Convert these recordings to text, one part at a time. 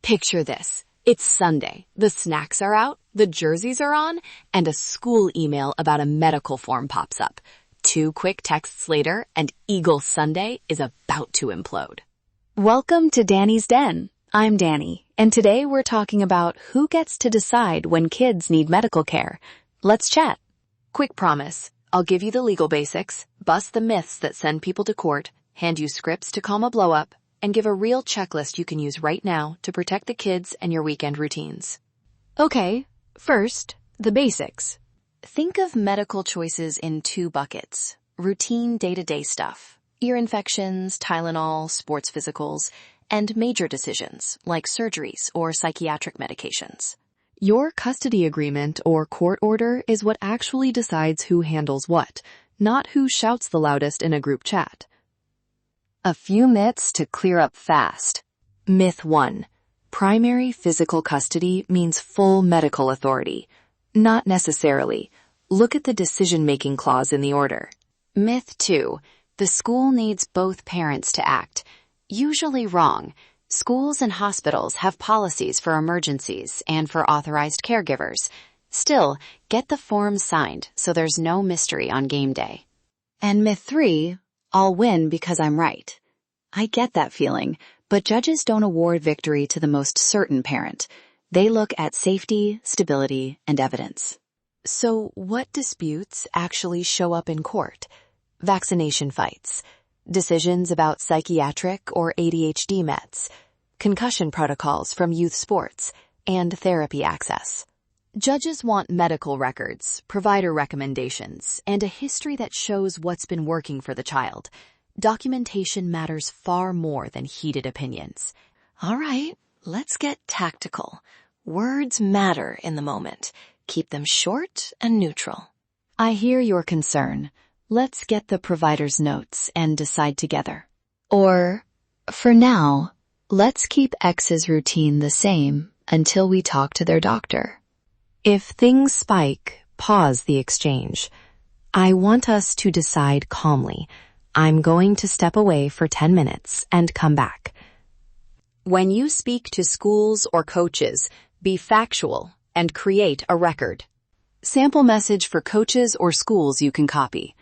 Picture this. It's Sunday, the snacks are out, the jerseys are on, and a school email about a medical form pops up. 2 quick texts later, and Eagle Sunday is about to implode. Welcome to Danny's Den. I'm Danny, and today we're talking about who gets to decide when kids need medical care. Let's chat. Quick promise. I'll give you the legal basics, bust the myths that send people to court, hand you scripts to calm a blow-up, and give a real checklist you can use right now to protect the kids and your weekend routines. Okay, first, the basics. Think of medical choices in 2 buckets. Routine day-to-day stuff, ear infections, Tylenol, sports physicals, and major decisions like surgeries or psychiatric medications. Your custody agreement or court order is what actually decides who handles what, not who shouts the loudest in a group chat. A few myths to clear up fast. Myth 1. Primary physical custody means full medical authority. Not necessarily. Look at the decision-making clause in the order. Myth 2. The school needs both parents to act. Usually wrong. Schools and hospitals have policies for emergencies and for authorized caregivers. Still, get the forms signed so there's no mystery on game day. And myth 3. I'll win because I'm right. I get that feeling, but judges don't award victory to the most certain parent. They look at safety, stability, and evidence. So what disputes actually show up in court? Vaccination fights, decisions about psychiatric or ADHD meds, concussion protocols from youth sports, and therapy access. Judges want medical records, provider recommendations, and a history that shows what's been working for the child. Documentation matters far more than heated opinions. All right, let's get tactical. Words matter in the moment. Keep them short and neutral. I hear your concern. Let's get the provider's notes and decide together. Or, for now, let's keep X's routine the same until we talk to their doctor. If things spike, pause the exchange. I want us to decide calmly. I'm going to step away for 10 minutes and come back. When you speak to schools or coaches, be factual and create a record. Sample message for coaches or schools you can copy.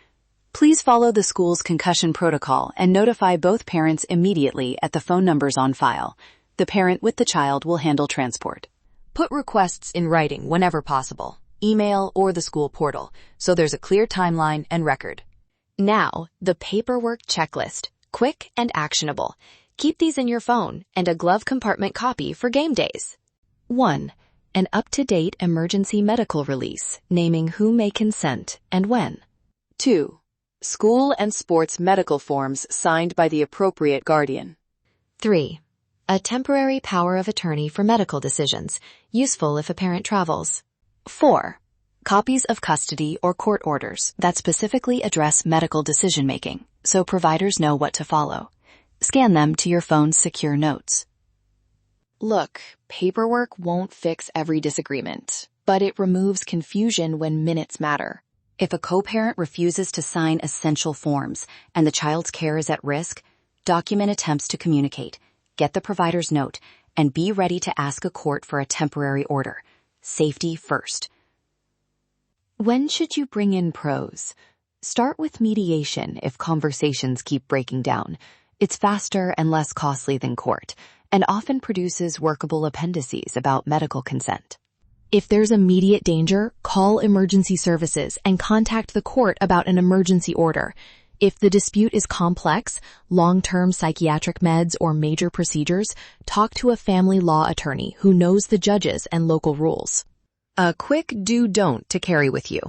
Please follow the school's concussion protocol and notify both parents immediately at the phone numbers on file. The parent with the child will handle transport. Put requests in writing whenever possible, email or the school portal, so there's a clear timeline and record. Now, the paperwork checklist, quick and actionable. Keep these in your phone and a glove compartment copy for game days. 1. An up-to-date emergency medical release naming who may consent and when. 2. School and sports medical forms signed by the appropriate guardian. 3. A temporary power of attorney for medical decisions, useful if a parent travels. 4. Copies of custody or court orders that specifically address medical decision-making, so providers know what to follow. Scan them to your phone's secure notes. Look, paperwork won't fix every disagreement, but it removes confusion when minutes matter. If a co-parent refuses to sign essential forms and the child's care is at risk, document attempts to communicate. Get the provider's note, and be ready to ask a court for a temporary order. Safety first. When should you bring in pros? Start with mediation if conversations keep breaking down. It's faster and less costly than court, and often produces workable appendices about medical consent. If there's immediate danger, call emergency services and contact the court about an emergency order. If the dispute is complex, long-term psychiatric meds or major procedures, talk to a family law attorney who knows the judges and local rules. A quick do-don't to carry with you.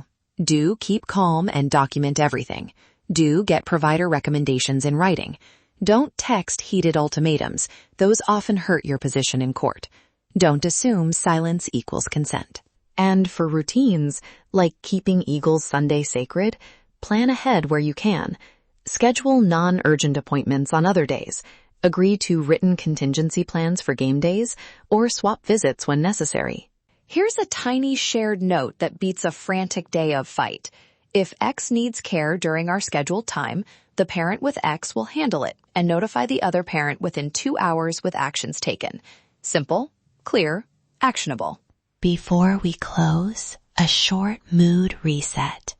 Do keep calm and document everything. Do get provider recommendations in writing. Don't text heated ultimatums. Those often hurt your position in court. Don't assume silence equals consent. And for routines, like keeping Eagles Sunday sacred, plan ahead where you can. Schedule non-urgent appointments on other days. Agree to written contingency plans for game days, or swap visits when necessary. Here's a tiny shared note that beats a frantic day of fight. If X needs care during our scheduled time, the parent with X will handle it and notify the other parent within 2 hours with actions taken. Simple, clear, actionable. Before we close, a short mood reset.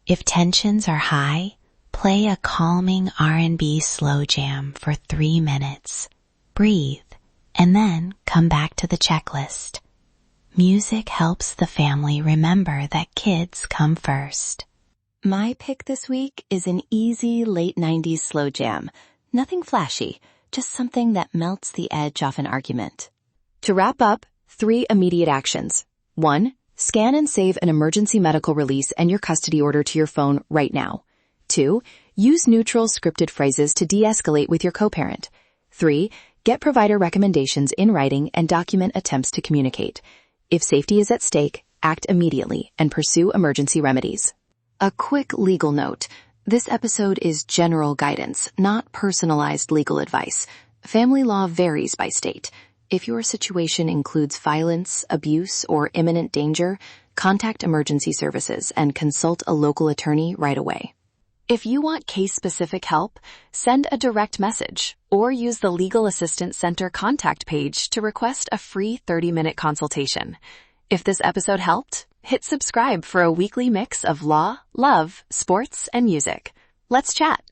If tensions are high, play a calming R&B slow jam for 3 minutes. Breathe, and then come back to the checklist. Music helps the family remember that kids come first. My pick this week is an easy late 90s slow jam. Nothing flashy, just something that melts the edge off an argument. To wrap up, 3 immediate actions. 1. Scan and save an emergency medical release and your custody order to your phone right now. 2. Use neutral scripted phrases to de-escalate with your co-parent. 3. Get provider recommendations in writing and document attempts to communicate. If safety is at stake, act immediately and pursue emergency remedies. A quick legal note. This episode is general guidance, not personalized legal advice. Family law varies by state. If your situation includes violence, abuse, or imminent danger, contact emergency services and consult a local attorney right away. If you want case-specific help, send a direct message or use the Legal Assistance Center contact page to request a free 30-minute consultation. If this episode helped, hit subscribe for a weekly mix of law, love, sports, and music. Let's chat.